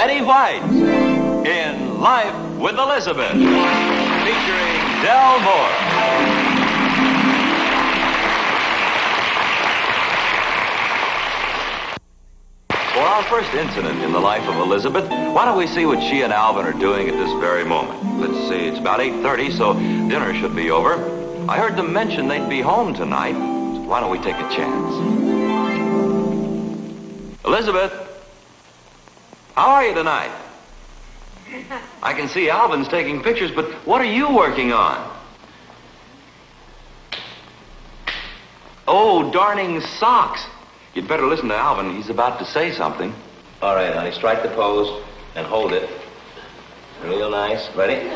Betty White in Life with Elizabeth, featuring Del Moore. For our first incident in the life of Elizabeth, why don't we see what she and Alvin are doing at this very moment? Let's see, it's about 8:30, so dinner should be over. I heard them mention they'd be home tonight, so why don't we take a chance? Elizabeth, how are you tonight? I can see Alvin's taking pictures, but what are you working on? Oh, darning socks. You'd better listen to Alvin. He's about to say something. All right, honey, strike the pose and hold it. Real nice. Ready?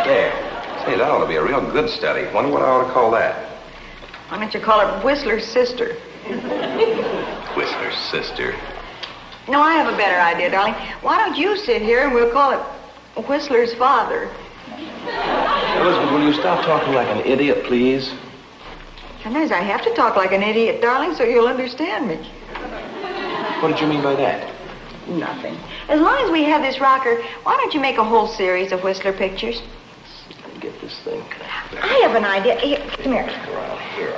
There. Say, that ought to be a real good study. Wonder what I ought to call that. Why don't you call it Whistler's sister? Whistler's sister. No, I have a better idea, darling. Why don't you sit here and we'll call it Whistler's father? Elizabeth, will you stop talking like an idiot, please? Sometimes I have to talk like an idiot, darling, so you'll understand me. What did you mean by that? Nothing. As long as we have this rocker, why don't you make a whole series of Whistler pictures? Let me get this thing. I have an idea. Here, come here. Around here.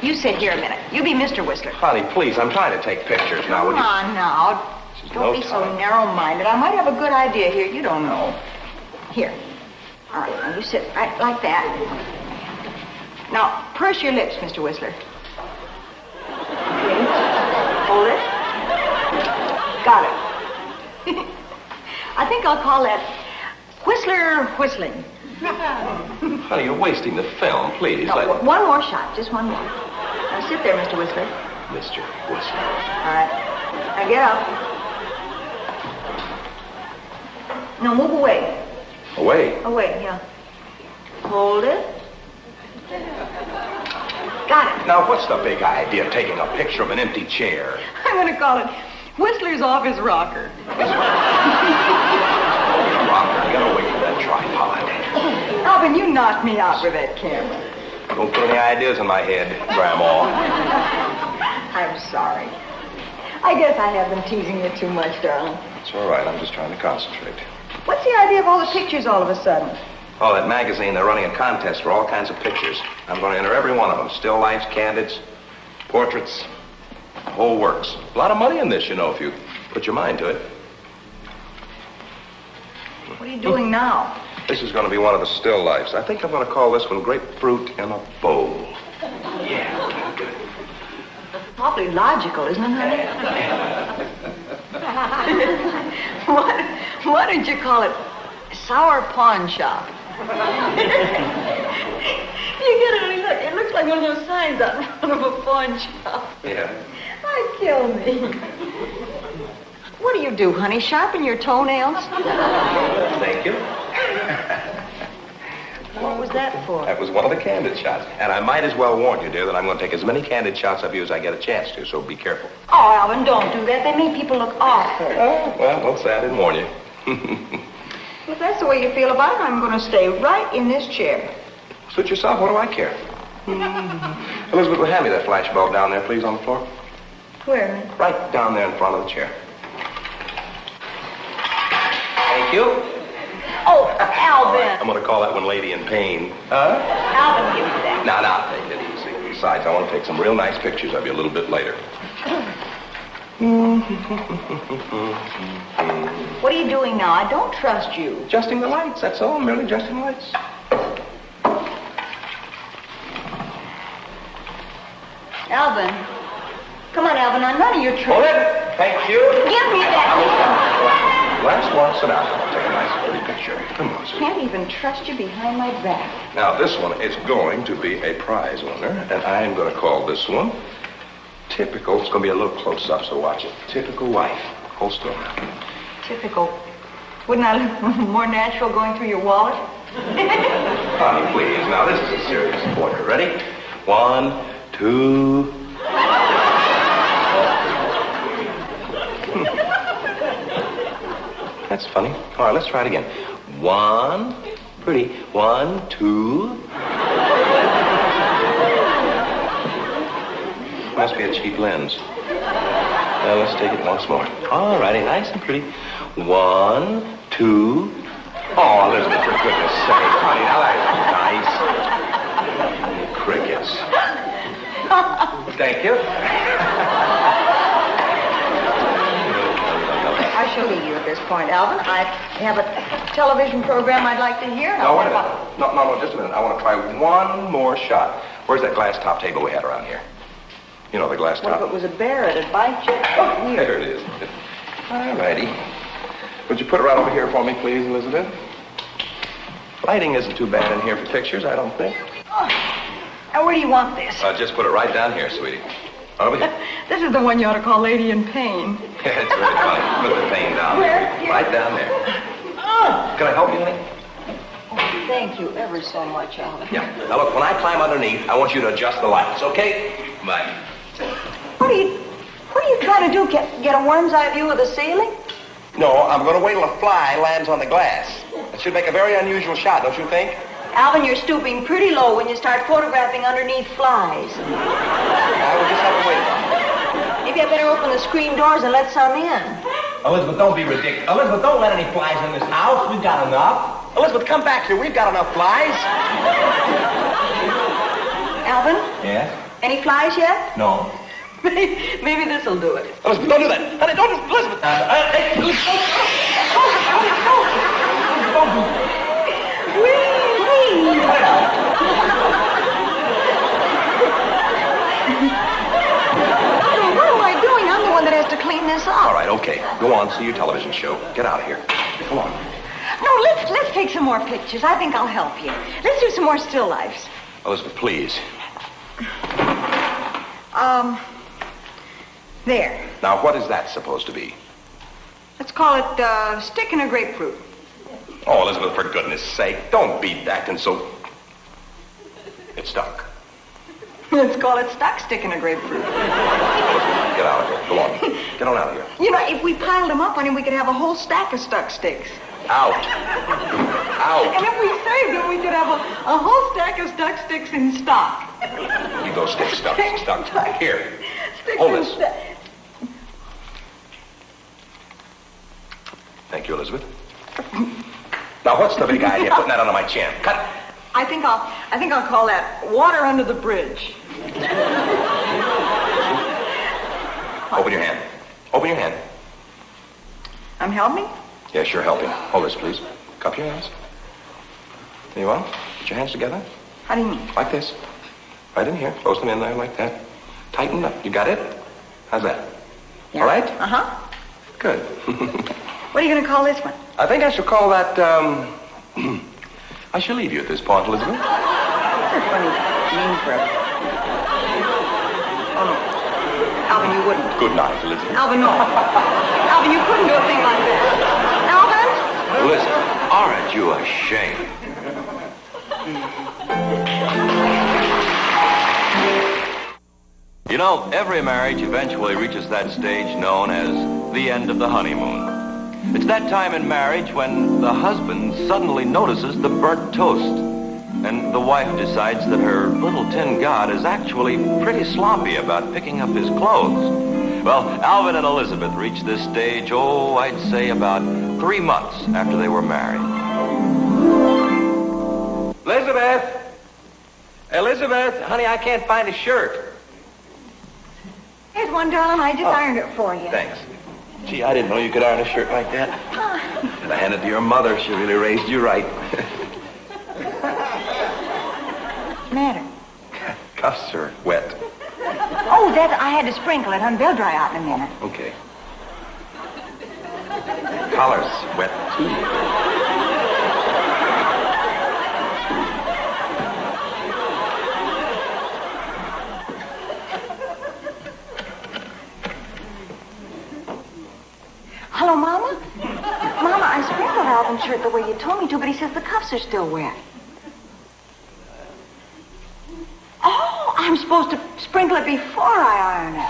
You sit here a minute. You be Mr. Whistler. Honey, please, I'm trying to take pictures now. Come on now. This is Don't no be so time. narrow-minded. I might have a good idea here. You don't know. Here. All right, now you sit right like that. Now, purse your lips, Mr. Whistler. Okay. Hold it. Got it. I think I'll call that Whistler whistling. Honey, you're wasting the film. Please, No, one more shot. Just one more. Now sit there, Mr. Whistler. Mr. Whistler. All right. Now get up. No, move away. Away. Away, yeah. Hold it. Got it. Now, what's the big idea of taking a picture of an empty chair? I'm going to call it Whistler's office rocker. Rocker, you gotta wait for that tripod. Alvin, you knocked me out with that camera. Don't put any ideas in my head, Grandma. I'm sorry. I guess I have been teasing you too much, darling. It's all right. I'm just trying to concentrate. What's the idea of all the pictures all of a sudden? Oh, that magazine, they're running a contest for all kinds of pictures. I'm going to enter every one of them. Still lifes, candids, portraits, the whole works. A lot of money in this, you know, if you put your mind to it. What are you doing now? This is going to be one of the still lifes. I think I'm going to call this one Grapefruit in a Bowl. Yeah, good. Awfully logical, isn't it, honey? Why don't you call it Sour Pawn Shop? You get it, honey, look. It looks like one of those signs out in front of a pawn shop. Yeah. I'd kill me. What do you do, honey? Sharpen your toenails? Thank you. What was that for? That was one of the candid shots. And I might as well warn you, dear, that I'm going to take as many candid shots of you as I get a chance to, so be careful. Oh, Alvin, don't do that. They make people look awful. Oh, well, don't say I didn't warn you. If that's the way you feel about it, I'm going to stay right in this chair. Suit yourself. What do I care? Elizabeth, will you hand me that flash bulb down there, please, on the floor? Where, honey? Right down there in front of the chair. Thank you. Oh, Alvin. I'm going to call that one Lady in Pain. Alvin, give me that. Now, take it easy. Besides, I want to take some real nice pictures of you a little bit later. What are you doing now? I don't trust you. Adjusting the lights, that's all. Merely adjusting the lights. Alvin. Come on, Alvin. None of your tricks. Hold it. Thank you. Give me that. Last one, sit down. I'll take a nice pretty picture. Come on, sweetie. Can't even trust you behind my back. Now, this one is going to be a prize winner, and I'm going to call this one Typical. It's going to be a little close-up, so watch it. Typical wife. Hold still now. Typical. Wouldn't I look more natural going through your wallet? Honey, please. Now, this is a serious order. Ready? 1, 2... That's funny. All right, let's try it again. 1, pretty. 1, 2. Must be a cheap lens. Now, let's take it once more. All righty, nice and pretty. 1, 2. Oh, Elizabeth, for goodness sake. Honey, now that's nice. Crickets. Thank you. I shall leave you at this point, Alvin. I have a television program I'd like to hear. No, wait a minute. No, just a minute. I want to try one more shot. Where's that glass top table we had around here? You know, the glass top. What if it was a bear? It'd bite you. Oh, there it is. All righty. Would you put it right over here for me, please, Elizabeth? Lighting isn't too bad in here for pictures, I don't think. Oh. Now, where do you want this? Just put it right down here, sweetie. Over here. This is the one you ought to call Lady in Pain. Yeah, it's very funny. Put the pain down there. Right down there. Can I help you, honey? Oh, thank you ever so much, Alvin. Yeah. Now, look, when I climb underneath, I want you to adjust the lights, okay? Bye. What are you trying to do? Get a worm's eye view of the ceiling? No, I'm going to wait till a fly lands on the glass. It should make a very unusual shot, don't you think? Alvin, you're stooping pretty low when you start photographing underneath flies. I will just have to wait a while. Maybe I better open the screen doors and let some in. Elizabeth, don't be ridiculous. Elizabeth, don't let any flies in this house. We've got enough. Elizabeth, come back here. We've got enough flies. Alvin? Yes? Any flies yet? No. Maybe this'll do it. Elizabeth, don't do that. Honey, don't do Elizabeth. What am I doing? I'm the one that has to clean this up. All right, okay. Go on, see your television show. Get out of here. Come on. No, let's take some more pictures. I think I'll help you. Let's do some more still lifes. Elizabeth, please. There. Now, what is that supposed to be? Let's call it stick in a grapefruit. Oh, Elizabeth, for goodness sake, don't be acting so... It's stuck. Let's call it stuck stick in a grapefruit. Elizabeth, get out of here. Go on. Get on out of here. You know, if we piled them up on him, we could have a whole stack of stuck sticks. Out. Out. And if we saved them, we could have a whole stack of stuck sticks in stock. Leave those sticks stuck. Here. Sticks Hold in this. Thank you, Elizabeth. Now, what's the big idea? Putting that under my chin. Cut. I think I'll call that water under the bridge. Open your hand. Open your hand. I'm helping? Yes, you're helping. Hold this, please. Cup your hands. There you are. Put your hands together. How do you mean? Like this. Right in here. Close them in there like that. Tighten up. You got it? How's that? Yeah. All right? Uh-huh. Good. What are you going to call this one? I think I shall call that, I shall leave you at this point, Elizabeth. That's a funny name for it. Oh, no. Alvin, you wouldn't. Good night, Elizabeth. Alvin, no. Alvin, you couldn't do a thing like that. Alvin? Listen, aren't you ashamed? You know, every marriage eventually reaches that stage known as the end of the honeymoon. It's that time in marriage when the husband suddenly notices the burnt toast, and the wife decides that her little tin god is actually pretty sloppy about picking up his clothes. Well, Alvin and Elizabeth reached this stage, I'd say about 3 months after they were married. Elizabeth! Elizabeth! Honey, I can't find a shirt. Here's one, darling. I just ironed it for you. Thanks. Gee, I didn't know you could iron a shirt like that. And I handed it to your mother. She really raised you right. What's the matter? Cuffs are wet. Oh, I had to sprinkle it, They'll dry out in a minute. Okay. Collar's wet, too. Hello, Mama? Mama, I sprinkled Alvin's shirt the way you told me to, but he says the cuffs are still wet. Oh, I'm supposed to sprinkle it before I iron it.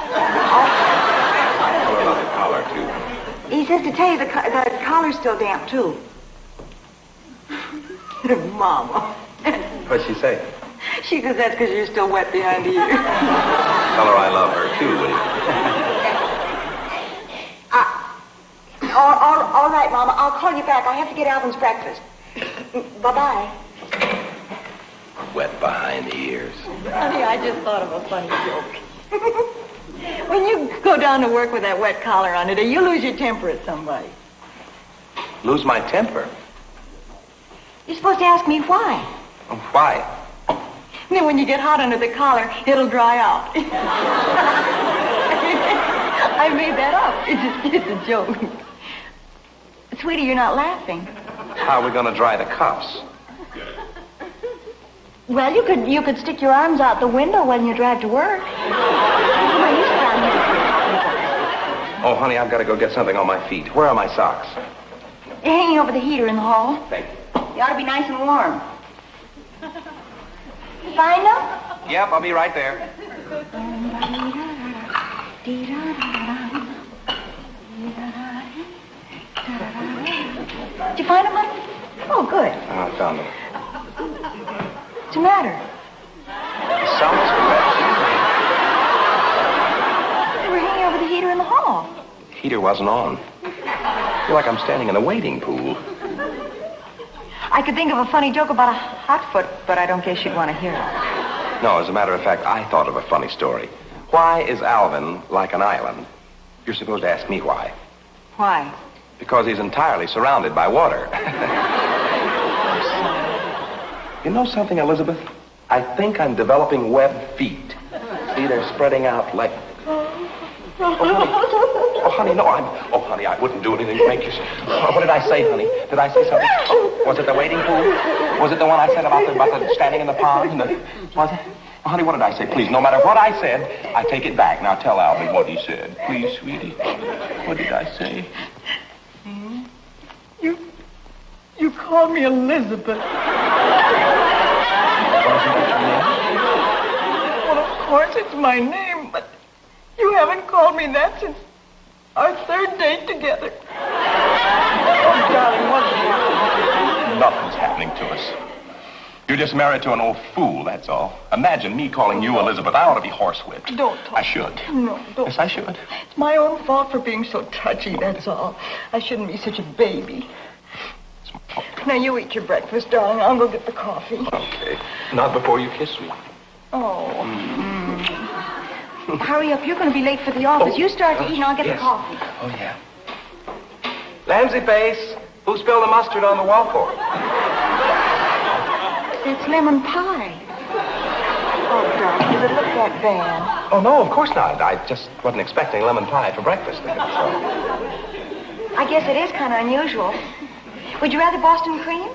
What about the collar, too? He says to tell you the collar's still damp, too. Mama. What'd she say? She says that's because you're still wet behind the ears. Tell her I love her, too, will you? I'll call you back. I have to get Alvin's breakfast. Bye-bye. Wet behind the ears. Honey, I just thought of a funny joke. When you go down to work with that wet collar on it, or you lose your temper at somebody. Lose my temper? You're supposed to ask me why. Why? Then when you get hot under the collar, it'll dry out. I made that up. It's a joke. Sweetie, you're not laughing. How are we going to dry the cuffs? Well, you could stick your arms out the window when you drive to work. Come on, you sit down here. Oh, honey, I've got to go get something on my feet. Where are my socks? They're hanging over the heater in the hall. Thank you. They ought to be nice and warm. You find them? Yep, I'll be right there. Did you find them, honey? Oh, good. I found them. What's the matter? Socks are wet. They were hanging over the heater in the hall. The heater wasn't on. I feel like I'm standing in a wading pool. I could think of a funny joke about a hot foot, but I don't guess you'd want to hear it. No, as a matter of fact, I thought of a funny story. Why is Alvin like an island? You're supposed to ask me why. Why? Because he's entirely surrounded by water. You know something, Elizabeth? I think I'm developing web feet. See, they're spreading out like... Oh, honey, no, Oh, honey, I wouldn't do anything to make you... Oh, what did I say, honey? Did I say something? Oh, was it the wading pool? Was it the one I said about the standing in the pond? Was it? Oh, honey, what did I say? Please, no matter what I said, I take it back. Now tell Alvin what he said. Please, sweetie. What did I say? You called me Elizabeth. Wasn't that your name? Well, of course it's my name, but you haven't called me that since our third date together. Oh, darling, what's happening? Nothing's happening to us. You're just married to an old fool, that's all. Imagine me calling you Elizabeth. I ought to be horsewhipped. Don't talk. I should. No, don't. Yes, I should. It's my own fault for being so touchy, that's all. I shouldn't be such a baby. Now, you eat your breakfast, darling. I'll go get the coffee. Okay. Not before you kiss me. Oh. Hurry up. You're going to be late for the office. You start to eat and I'll get the coffee. Oh, yeah. Lamsey face. Who spilled the mustard on the waffle? It's lemon pie. Oh, darling, does it look that bad? Oh, no, of course not. I just wasn't expecting lemon pie for breakfast. So. I guess it is kind of unusual. Would you rather Boston cream?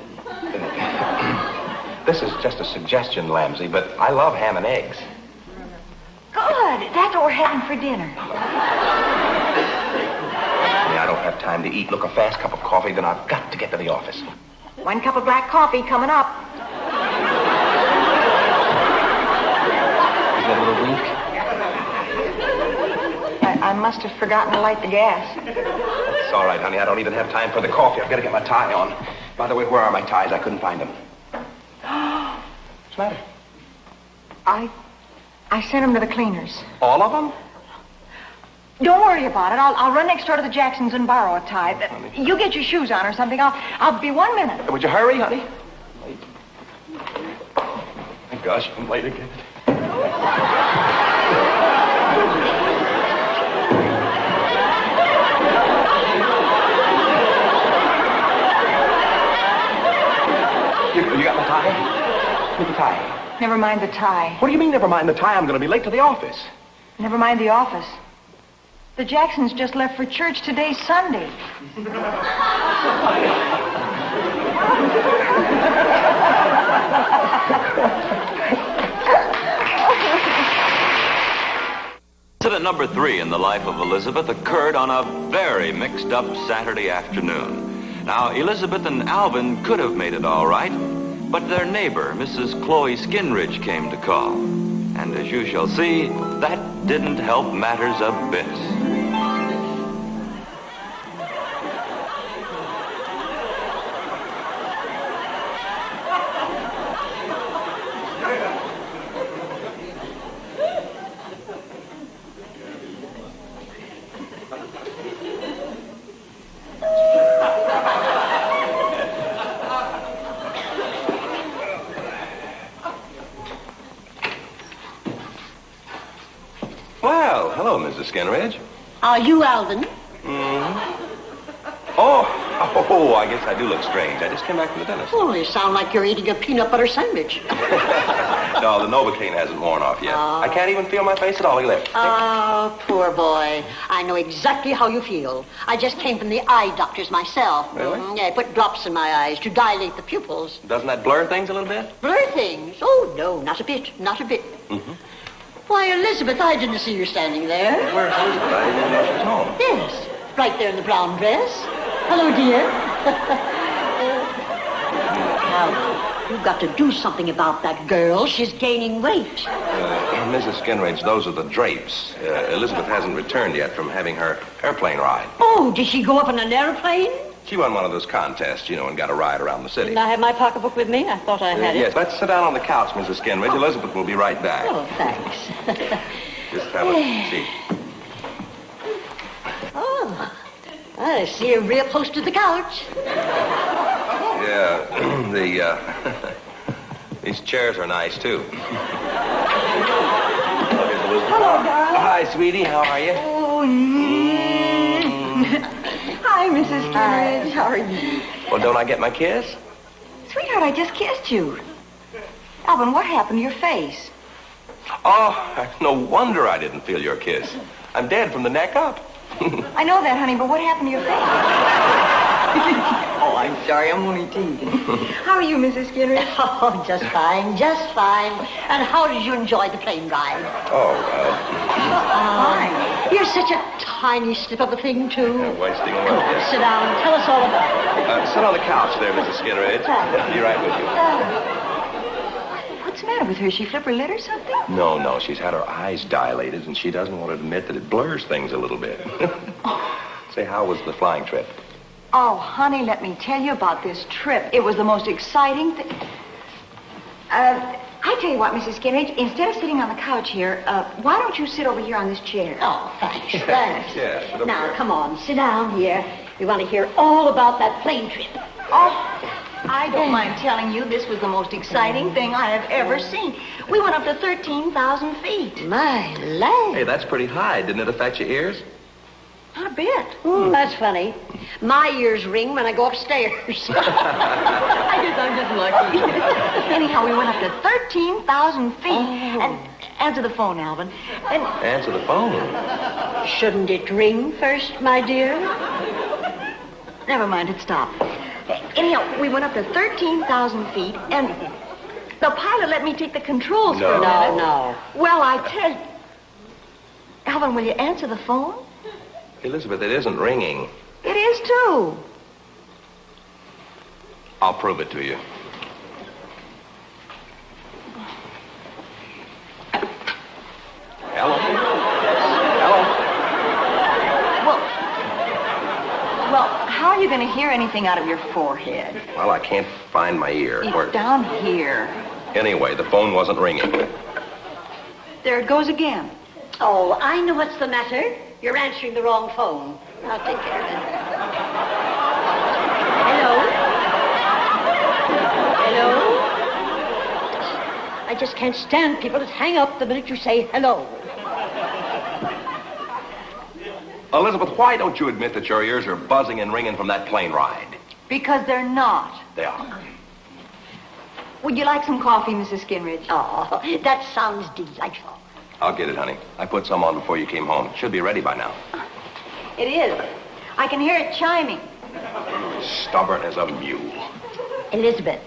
This is just a suggestion, Lamsey, but I love ham and eggs. Good. That's what we're having for dinner. I don't have time to eat. Look, a fast cup of coffee, then I've got to get to the office. 1 cup of black coffee coming up. Is that a little weak? I must have forgotten to light the gas. It's all right, honey. I don't even have time for the coffee. I've got to get my tie on. By the way, where are my ties? I couldn't find them. What's the matter? I sent them to the cleaners. All of them? Don't worry about it. I'll run next door to the Jacksons and borrow a tie. You get your shoes on or something. I'll be 1 minute. Would you hurry, honey? Late. My gosh, I'm late again. You got my tie? Get the tie. Never mind the tie. What do you mean, never mind the tie? I'm going to be late to the office. Never mind the office. The Jacksons just left for church. Today's Sunday. Incident number 3 in the life of Elizabeth occurred on a very mixed-up Saturday afternoon. Now, Elizabeth and Alvin could have made it all right, but their neighbor, Mrs. Chloe Skinridge, came to call. And as you shall see, that didn't help matters a bit. Skinridge. Are you Alvin? Oh, I guess I do look strange. I just came back from the dentist. Oh, you sound like you're eating a peanut butter sandwich. No, the Novocaine hasn't worn off yet. I can't even feel my face at all. Look at that. Oh, poor boy. I know exactly how you feel. I just came from the eye doctor's myself. Really? Yeah, I put drops in my eyes to dilate the pupils. Doesn't that blur things a little bit? Blur things? Oh, no, not a bit, not a bit. Mm-hmm. Why, Elizabeth, I didn't see you standing there. Where's Elizabeth? I didn't know she was home. Yes, right there in the brown dress. Hello, dear. Now, you've got to do something about that girl. She's gaining weight. Mrs. Skinridge, those are the drapes. Elizabeth hasn't returned yet from having her airplane ride. Oh, did she go up in an airplane? She won one of those contests, and got a ride around the city. Didn't I have my pocketbook with me? I thought I had it. Yes, let's sit down on the couch, Mrs. Skinridge. Elizabeth will be right back. Oh, thanks. Just have a seat. Oh, I see you're real close to the couch. Yeah, these chairs are nice, too. Hello, darling. Hi, sweetie. How are you? Oh, Hi, Mrs. Skinridge. How are you? Well, don't I get my kiss? Sweetheart, I just kissed you. Alvin, what happened to your face? Oh, no wonder I didn't feel your kiss. I'm dead from the neck up. I know that, honey, but what happened to your face? Oh, I'm sorry. I'm only teasing. How are you, Mrs. Skinridge? Oh, just fine, just fine. And how did you enjoy the plane ride? Fine. You're such a tiny slip of a thing, too. Wasting away. Come on, sit down. Tell us all about it. Sit on the couch there, Mrs. Skinridge. I'll be right with you. What's the matter with her? Is she flipper lit or something? No. She's had her eyes dilated, and she doesn't want to admit that it blurs things a little bit. Say, how was the flying trip? Oh, honey, let me tell you about this trip. It was the most exciting thing. I tell you what, Mrs. Skinridge, instead of sitting on the couch here, why don't you sit over here on this chair? Oh, thanks, thanks. Yes, sit over Now, here. come on, sit down here. We want to hear all about that plane trip. Oh, I don't mind telling you this was the most exciting thing I have ever seen. We went up to 13,000 feet. My land. Hey, that's pretty high. Didn't it affect your ears? Not a bit. That's funny. My ears ring when I go upstairs. I guess I'm just lucky. Anyhow, we went up to 13,000 feet. Oh. And answer the phone, Alvin. And Answer the phone. Shouldn't it ring first, my dear? never mind, it stopped. Anyhow, we went up to 13,000 feet, and the pilot let me take the controls for a minute. No. Well, I tell you. Alvin, will you answer the phone? Elizabeth, it isn't ringing. It is, too. I'll prove it to you. Hello? Hello? Well, how are you going to hear anything out of your forehead? Well, I can't find my ear. It's down here. Anyway, the phone wasn't ringing. There it goes again. Oh, I know what's the matter. You're answering the wrong phone. I'll take care of it. Hello? Hello? I just can't stand people that hang up the minute you say hello. Elizabeth, why don't you admit that your ears are buzzing and ringing from that plane ride? Because they're not. They are. Would you like some coffee, Mrs. Skinridge? Oh, that sounds delightful. I'll get it, honey. I put some on before you came home. It should be ready by now. It is. I can hear it chiming. Stubborn as a mule. Elizabeth,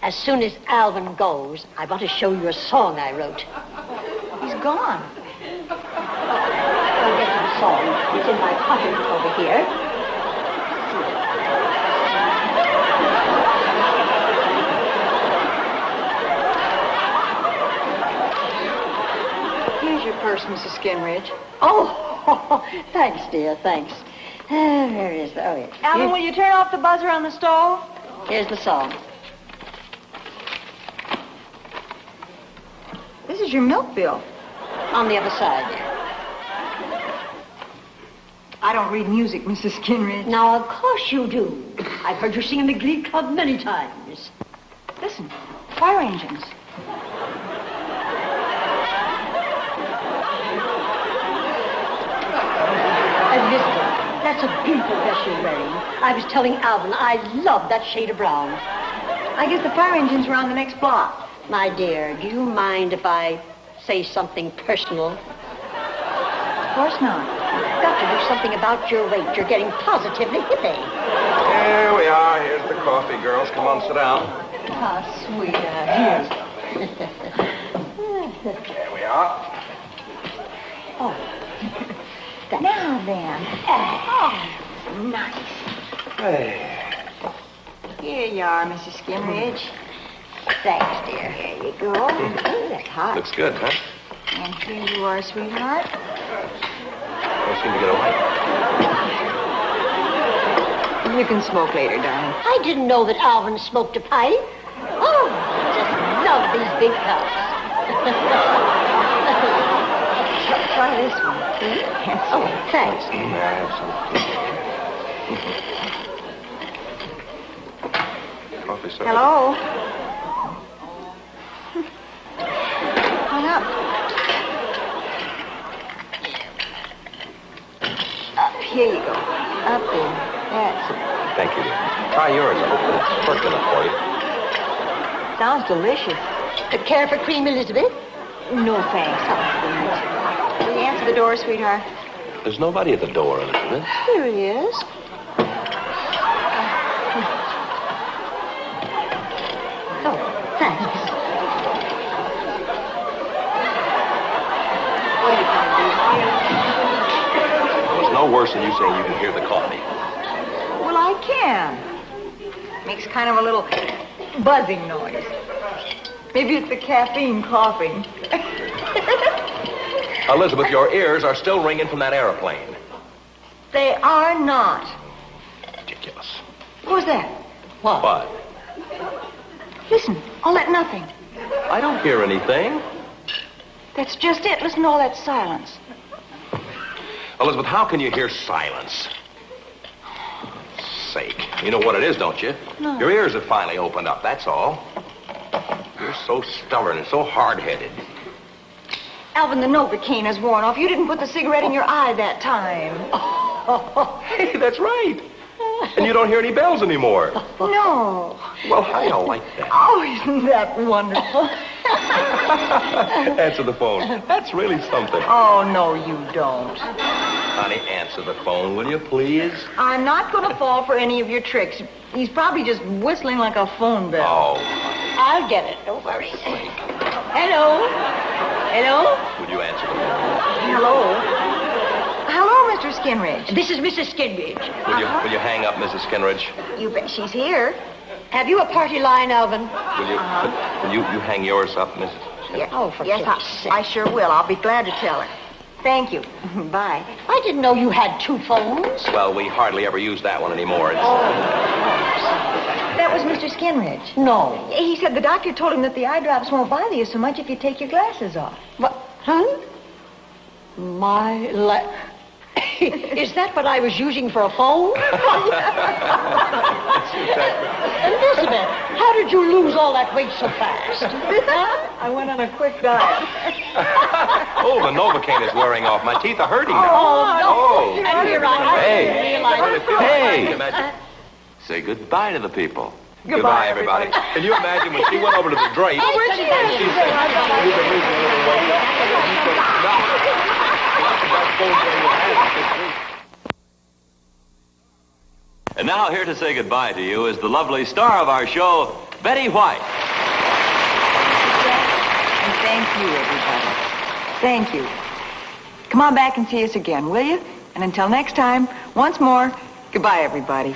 as soon as Alvin goes, I want to show you a song I wrote. He's gone. I'll get to the song. It's in my pocket over here. Here's your purse, Mrs. Skinridge. Oh, thanks, dear, thanks. There it is. Oh, yes. Alvin, will you turn off the buzzer on the stove? Here's the song. This is your milk bill. On the other side there. I don't read music, Mrs. Skinridge. Now, of course you do. I've heard you sing in the Glee Club many times. Listen, fire engines. Elizabeth, that's a beautiful dress you're wearing. I was telling Alvin I love that shade of brown. I guess the fire engines were on the next block. My dear, do you mind if I say something personal? Of course not. I've got to do something about your weight. You're getting positively hippie. Here we are. Here's the coffee, girls. Come on, sit down. How sweet. Here. There we are. Oh. Now then. Oh, nice. Hey. Here you are, Mrs. Skimridge. Thanks, dear. There you go. Oh, that's hot. Looks good, huh? And here you are, sweetheart. Don't seem to get away. You can smoke later, darling. I didn't know that Alvin smoked a pipe. Oh, I just love these big cups. Try this one. Oh, thanks. May I have some? Coffee, sir. Hello? Hung up. Here you go. Up there. That's it. Thank you, dear. Try yours. I hope it's first enough for you. Sounds delicious. Care for cream, Elizabeth? No, thanks. Will you answer the door, sweetheart? There's nobody at the door, Elizabeth. Here he is. Oh, thanks. What are you going to do? It's no worse than you saying you can hear the coffee. Well, I can. Makes kind of a little buzzing noise. Maybe it's the caffeine coughing. Elizabeth, your ears are still ringing from that airplane. They are not. Ridiculous. What was that? What? Listen, all that nothing. I don't hear anything. That's just it. Listen to all that silence. Elizabeth, how can you hear silence? Sake. You know what it is, don't you? No. Your ears have finally opened up, that's all. You're so stubborn and so hard-headed. Alvin, the Novocaine has worn off. You didn't put the cigarette in your eye that time. Hey, that's right. And you don't hear any bells anymore. No. Well, I don't like that. Oh, isn't that wonderful? Answer the phone. That's really something. Oh, no, you don't. Honey, answer the phone, will you, please? I'm not going to fall for any of your tricks. He's probably just whistling like a phone bell. Oh, I'll get it. Don't worry. Hello? Hello? would you answer the phone? Hello? Hello, Mr. Skinridge. This is Mrs. Skinridge. Will you hang up, Mrs. Skinridge? You bet she's here. Have you a party line, Alvin? Will you hang yours up, Mrs. Yeah. Oh, for yes, goodness sake. I sure will. I'll be glad to tell her. Thank you. Bye. I didn't know you had two phones. Well, we hardly ever use that one anymore. That was Mr. Skinridge. No. He said the doctor told him that the eye drops won't bother you so much if you take your glasses off. What? Huh? Is that what I was using for a phone? Elizabeth, how did you lose all that weight so fast? I went on a quick diet. Oh, the Novocaine is wearing off. My teeth are hurting now. Oh, no. And here I Hey. realize. Hey. Say goodbye to the people. Goodbye, everybody. Can you imagine when she went over to the drape? Oh, where's she going? She said, "You've been losing a little weight." And now here to say goodbye to you is the lovely star of our show, Betty White. And thank you, everybody. Thank you. Come on back and see us again, will you? And until next time, once more, goodbye, everybody.